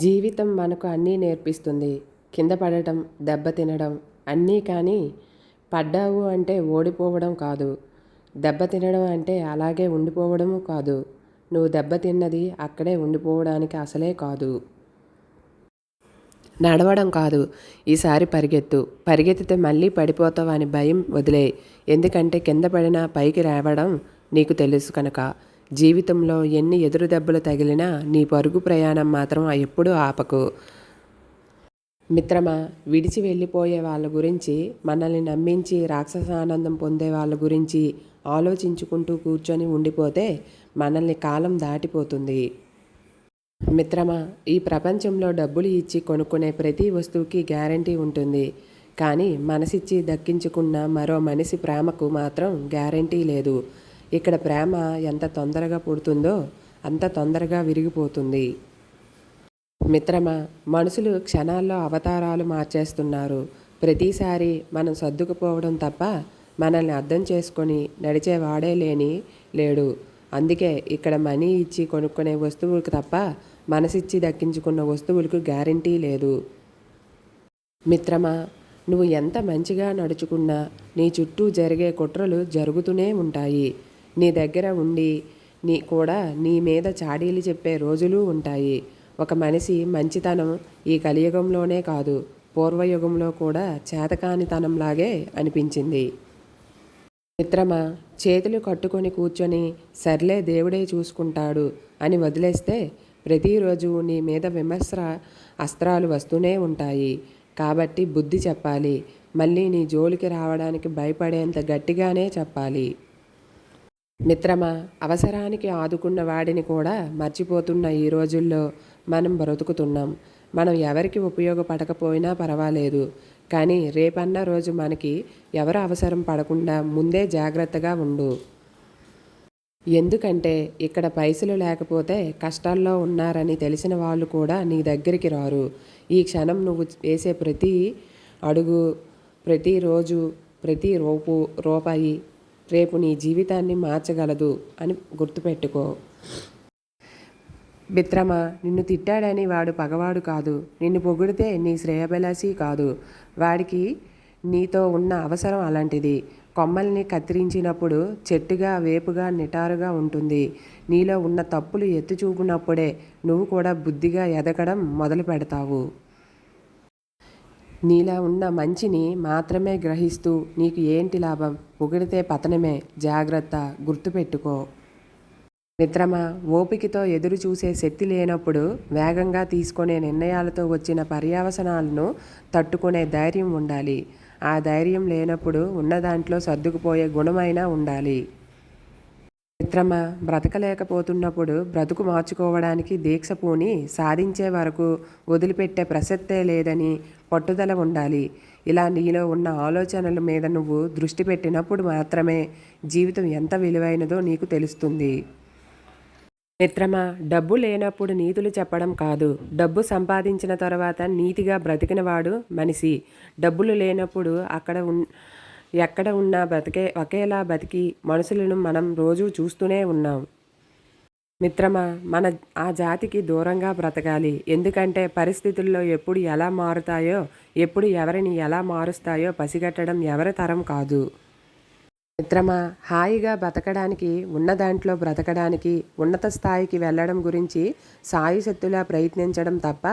జీవితం మనకు అన్నీ నేర్పిస్తుంది. కింద పడటం, దెబ్బ తినడం అన్నీ. కానీ పడ్డావు అంటే ఓడిపోవడం కాదు. దెబ్బ తినడం అంటే అలాగే ఉండిపోవడము కాదు. నువ్వు దెబ్బ తిన్నది అక్కడే ఉండిపోవడానికి అసలే కాదు. నడవడం కాదు. ఈసారి పరిగెత్తు. పరిగెత్తితే మళ్ళీ పడిపోతావు అని భయం వదిలేయ్. ఎందుకంటే కింద పడినా పైకి రావడం నీకు తెలుసు కనుక. జీవితంలో ఎన్ని ఎదురు దెబ్బలు తగిలినా నీ పరుగు ప్రయాణం మాత్రం ఎప్పుడూ ఆపకు. మిత్రమా, విడిచి వెళ్ళిపోయే వాళ్ళ గురించి, మనల్ని నమ్మించి రాక్షసానందం పొందే వాళ్ళ గురించి ఆలోచించుకుంటూ కూర్చొని ఉండిపోతే మనల్ని కాలం దాటిపోతుంది. మిత్రమా, ఈ ప్రపంచంలో డబ్బులు ఇచ్చి కొనుక్కునే ప్రతి వస్తువుకి గ్యారంటీ ఉంటుంది. కానీ మనసిచ్చి దక్కించుకున్న మరో మనిషి ప్రేమకు మాత్రం గ్యారంటీ లేదు. ఇక్కడ ప్రేమ ఎంత తొందరగా పుడుతుందో అంత తొందరగా విరిగిపోతుంది. మిత్రమా, మనుషులు క్షణాల్లో అవతారాలు మార్చేస్తున్నారు. ప్రతిసారి మనం సర్దుకుపోవడం తప్ప మనల్ని అర్థం చేసుకొని నడిచేవాడే లేడు. అందుకే ఇక్కడ మనీ ఇచ్చి కొనుక్కునే వస్తువులకు తప్ప మనసిచ్చి దక్కించుకున్న వస్తువులకు గ్యారంటీ లేదు. మిత్రమా, నువ్వు ఎంత మంచిగా నడుచుకున్నా నీ చుట్టూ జరిగే కుట్రలు జరుగుతూనే ఉంటాయి. నీ దగ్గర ఉండి నీ మీద చాడీలు చెప్పే రోజులు ఉంటాయి. ఒక మనిషి మంచితనం ఈ కలియుగంలోనే కాదు, పూర్వయుగంలో కూడా చేతకానితనంలాగే అనిపించింది. మిత్రమా, చేతులు కట్టుకొని కూర్చొని సర్లే దేవుడే చూసుకుంటాడు అని వదిలేస్తే ప్రతిరోజు నీ మీద విమర్శ అస్త్రాలు వస్తూనే ఉంటాయి. కాబట్టి బుద్ధి చెప్పాలి. మళ్ళీ నీ జోలికి రావడానికి భయపడేంత గట్టిగానే చెప్పాలి. మిత్రమా, అవసరానికి ఆదుకున్న వాడిని కూడా మర్చిపోతున్న ఈ రోజుల్లో మనం బ్రతుకుతున్నాం. మనం ఎవరికి ఉపయోగపడకపోయినా పర్వాలేదు, కానీ రేపన్న రోజు మనకి ఎవరు అవసరం పడకుండా ముందే జాగ్రత్తగా ఉండు. ఎందుకంటే ఇక్కడ పైసలు లేకపోతే కష్టాల్లో ఉన్నారని తెలిసిన వాళ్ళు కూడా నీ దగ్గరికి రారు. ఈ క్షణం నువ్వు వేసే ప్రతి అడుగు, ప్రతిరోజు, ప్రతి రూపాయి రేపు నీ జీవితాన్ని మార్చగలదు అని గుర్తుపెట్టుకో. మిత్రమా, నిన్ను తిట్టాడని వాడు పగవాడు కాదు. నిన్ను పొగిడితే నీ శ్రేయభిలాషి కాదు. వాడికి నీతో ఉన్న అవసరం అలాంటిది. కొమ్మల్ని కత్తిరించినప్పుడు చెట్టుగా, వేపుగా, నిటారుగా ఉంటుంది. నీలో ఉన్న తప్పులు ఎత్తి చూపినప్పుడే నువ్వు కూడా బుద్ధిగా ఎదగడం మొదలు పెడతావు. నీలో ఉన్న మంచిని మాత్రమే గ్రహిస్తూ నీకు ఏంటి లాభం? పొగిడితే పతనమే. జాగ్రత్త, గుర్తుపెట్టుకో. మిత్రమా, ఓపికతో ఎదురు చూసే శక్తి లేనప్పుడు వేగంగా తీసుకునే నిర్ణయాలతో వచ్చిన పర్యవసానాలను తట్టుకునే ధైర్యం ఉండాలి. ఆ ధైర్యం లేనప్పుడు ఉన్న దాంట్లో సర్దుకుపోయే గుణమైనా ఉండాలి. మిత్రమా, బ్రతకలేకపోతున్నప్పుడు బ్రతుకు మార్చుకోవడానికి దీక్ష పూని సాధించే వరకు వదిలిపెట్టే ప్రసక్తే లేదని పట్టుదల ఉండాలి. ఇలా నీలో ఉన్న ఆలోచనల మీద నువ్వు దృష్టి పెట్టినప్పుడు మాత్రమే జీవితం ఎంత విలువైనదో నీకు తెలుస్తుంది. మిత్రమా, డబ్బు లేనప్పుడు నీతులు చెప్పడం కాదు, డబ్బు సంపాదించిన తర్వాత నీతిగా బ్రతికినవాడు మనిషి. డబ్బులు లేనప్పుడు ఎక్కడ ఉన్నా ఒకేలా బతికి మనుషులను మనం రోజూ చూస్తూనే ఉన్నాం. మిత్రమా, ఆ జాతికి దూరంగా బ్రతకాలి. ఎందుకంటే పరిస్థితుల్లో ఎప్పుడు ఎలా మారుతాయో, ఎప్పుడు ఎవరిని ఎలా మారుస్తాయో పసిగట్టడం ఎవరి తరం కాదు. మిత్రమా, హాయిగా బ్రతకడానికి, ఉన్న దాంట్లో బ్రతకడానికి, ఉన్నత స్థాయికి వెళ్ళడం గురించి సాయశక్తులా ప్రయత్నించడం తప్ప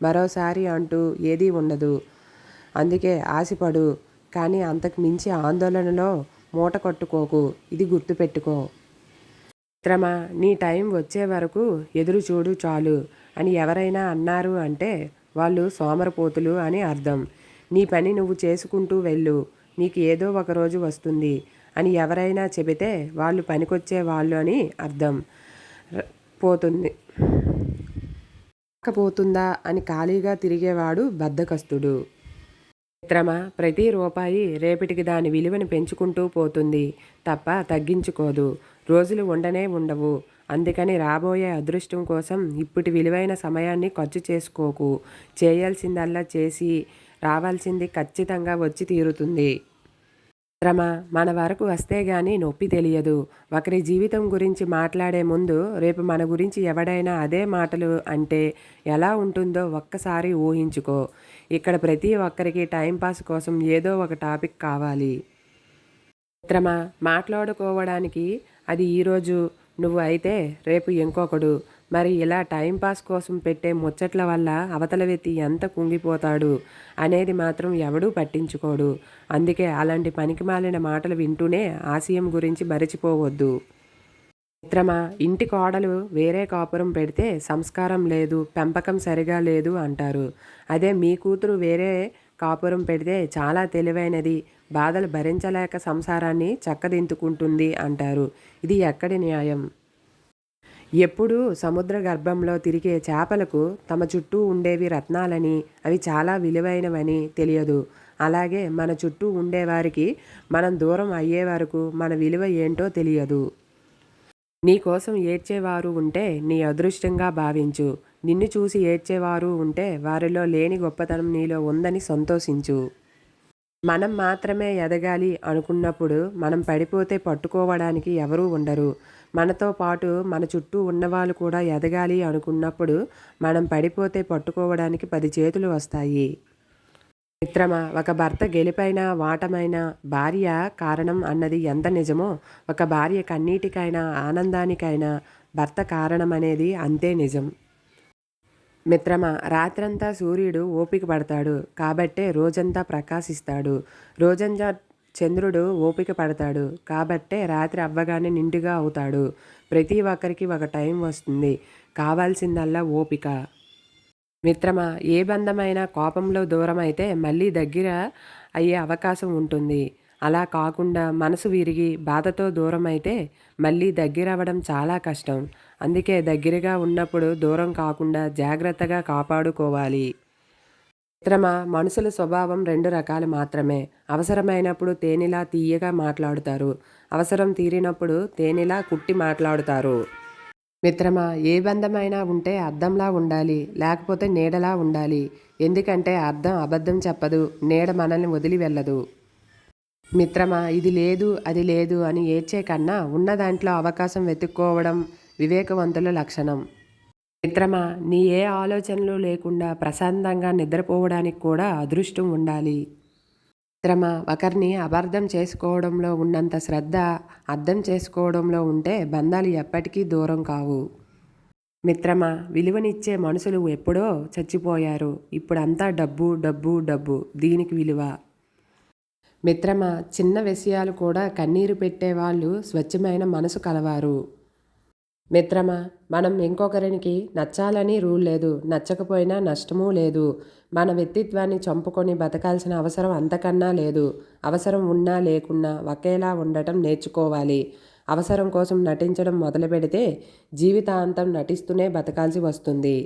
మరోసారి అంటూ ఏదీ ఉండదు. అందుకే ఆశపడు, కానీ అంతకు మించి ఆందోళనలో మూట కట్టుకోకు. ఇది గుర్తుపెట్టుకో. మిత్రమా, నీ టైం వచ్చే వరకు ఎదురు చూడు చాలు అని ఎవరైనా అన్నారు అంటే వాళ్ళు సోమరపోతులు అని అర్థం. నీ పని నువ్వు చేసుకుంటూ వెళ్ళు, నీకు ఏదో ఒక రోజు వస్తుంది అని ఎవరైనా చెబితే వాళ్ళు పనికొచ్చే వాళ్ళు అని అర్థం. పోతుందా అని ఖాళీగా తిరిగేవాడు బద్ధకస్తుడు. మిత్రమా, ప్రతి రూపాయి రేపటికి దాని విలువను పెంచుకుంటూ పోతుంది తప్ప తగ్గించుకోదు. రోజులు ఉండవు. అందుకని రాబోయే అదృష్టం కోసం ఇప్పటి విలువైన సమయాన్ని ఖర్చు చేసుకోకు. చేయాల్సిందల్లా చేసి రావాల్సింది ఖచ్చితంగా వచ్చి తీరుతుంది. శ్రమ మన వరకు వస్తే గానీ నొప్పి తెలియదు. ఒకరి జీవితం గురించి మాట్లాడే ముందు రేపు మన గురించి ఎవడైనా అదే మాటలు అంటే ఎలా ఉంటుందో ఒక్కసారి ఊహించుకో. ఇక్కడ ప్రతి ఒక్కరికి టైంపాస్ కోసం ఏదో ఒక టాపిక్ కావాలి. మిత్రమా, మాట్లాడుకోవడానికి అది ఈరోజు నువ్వు అయితే రేపు ఇంకొకడు. మరి ఇలా టైంపాస్ కోసం పెట్టే ముచ్చట్ల వల్ల అవతల వ్యక్తి ఎంత కుంగిపోతాడు అనేది మాత్రం ఎవడూ పట్టించుకోడు. అందుకే అలాంటి పనికిమాలిన మాటలు వింటూనే ఆశయం గురించి మరచిపోవద్దు. మిత్రమా, ఇంటి కోడలు వేరే కాపురం పెడితే సంస్కారం లేదు, పెంపకం సరిగా లేదు అంటారు. అదే మీ కూతురు వేరే కాపురం పెడితే చాలా తెలివైనది, బాధలు భరించలేక సంసారాన్ని చక్కదించుకుంటుంది అంటారు. ఇది ఎక్కడి న్యాయం? ఎప్పుడూ సముద్ర గర్భంలో తిరిగే చేపలకు తమ చుట్టూ ఉండేవి రత్నాలని, అవి చాలా విలువైనవని తెలియదు. అలాగే మన చుట్టూ ఉండేవారికి మనం దూరం అయ్యే వరకు మన విలువ ఏంటో తెలియదు. నీ కోసం ఏడ్చేవారు ఉంటే నీ అదృష్టంగా భావించు. నిన్ను చూసి ఏడ్చేవారు ఉంటే వారిలో లేని గొప్పతనం నీలో ఉందని సంతోషించు. మనం మాత్రమే ఎదగాలి అనుకున్నప్పుడు మనం పడిపోతే పట్టుకోవడానికి ఎవరూ ఉండరు. మనతో పాటు మన చుట్టూ ఉన్నవాళ్ళు కూడా ఎదగాలి అనుకున్నప్పుడు మనం పడిపోతే పట్టుకోవడానికి 10 చేతులు వస్తాయి. మిత్రమా, ఒక భర్త గెలుపైనా వాటమైనా భార్య కారణం అన్నది ఎంత నిజమో, ఒక భార్య కన్నీటికైనా ఆనందానికైనా భర్త కారణమనేది అంతే నిజం. మిత్రమా, రాత్రంతా సూర్యుడు ఓపిక పడతాడు కాబట్టే రోజంతా ప్రకాశిస్తాడు. రోజంతా చంద్రుడు ఓపిక పడతాడు కాబట్టే రాత్రి అవ్వగానే నిండుగా అవుతాడు. ప్రతి ఒక్కరికి ఒక టైం వస్తుంది, కావాల్సిందల్లా ఓపిక. మిత్రమా, ఏ బంధమైనా కోపంలో దూరమైతే మళ్ళీ దగ్గర అయ్యే అవకాశం ఉంటుంది. అలా కాకుండా మనసు విరిగి బాధతో దూరమైతే మళ్ళీ దగ్గరవ్వడం చాలా కష్టం. అందుకే దగ్గరగా ఉన్నప్పుడు దూరం కాకుండా జాగ్రత్తగా కాపాడుకోవాలి. మిత్రమా, మనుషుల స్వభావం 2 రకాలు మాత్రమే. అవసరమైనప్పుడు తేనెలా తీయగా మాట్లాడుతారు, అవసరం తీరినప్పుడు తేనెలా కుట్టి మాట్లాడుతారు. మిత్రమా, ఏ బంధమైనా ఉంటే అద్దంలా ఉండాలి, లేకపోతే నీడలా ఉండాలి. ఎందుకంటే అద్దం అబద్ధం చెప్పదు, నీడ మనల్ని వదిలి వెళ్ళదు. మిత్రమా, ఇది లేదు అది లేదు అని ఏడ్చే కన్నా ఉన్న దాంట్లో అవకాశం వెతుక్కోవడం వివేకవంతుల లక్షణం. మిత్రమా, నీ ఏ ఆలోచనలు లేకుండా ప్రశాంతంగా నిద్రపోవడానికి కూడా అదృష్టం ఉండాలి. మిత్రమా, ఒకరిని అపార్థం చేసుకోవడంలో ఉన్నంత శ్రద్ధ అర్థం చేసుకోవడంలో ఉంటే బంధాలు ఎప్పటికీ దూరం కావు. మిత్రమా, విలువనిచ్చే మనుషులు ఎప్పుడో చచ్చిపోయారు. ఇప్పుడంతా డబ్బు డబ్బు డబ్బు, దీనికి విలువ. మిత్రమా, చిన్న విషయాలు కూడా కన్నీరు పెట్టేవాళ్ళు స్వచ్ఛమైన మనసు కలవారు. మిత్రమా, మనం ఇంకొకరికి నచ్చాలని రూల్ లేదు, నచ్చకపోయినా నష్టమూ లేదు. మన వ్యక్తిత్వాన్ని చంపుకొని బతకాల్సిన అవసరం అంతకన్నా లేదు. అవసరం ఉన్నా లేకున్నా ఒకేలా ఉండటం నేర్చుకోవాలి. అవసరం కోసం నటించడం మొదలు పెడితే జీవితాంతం నటిస్తూనే బతకాల్సి వస్తుంది.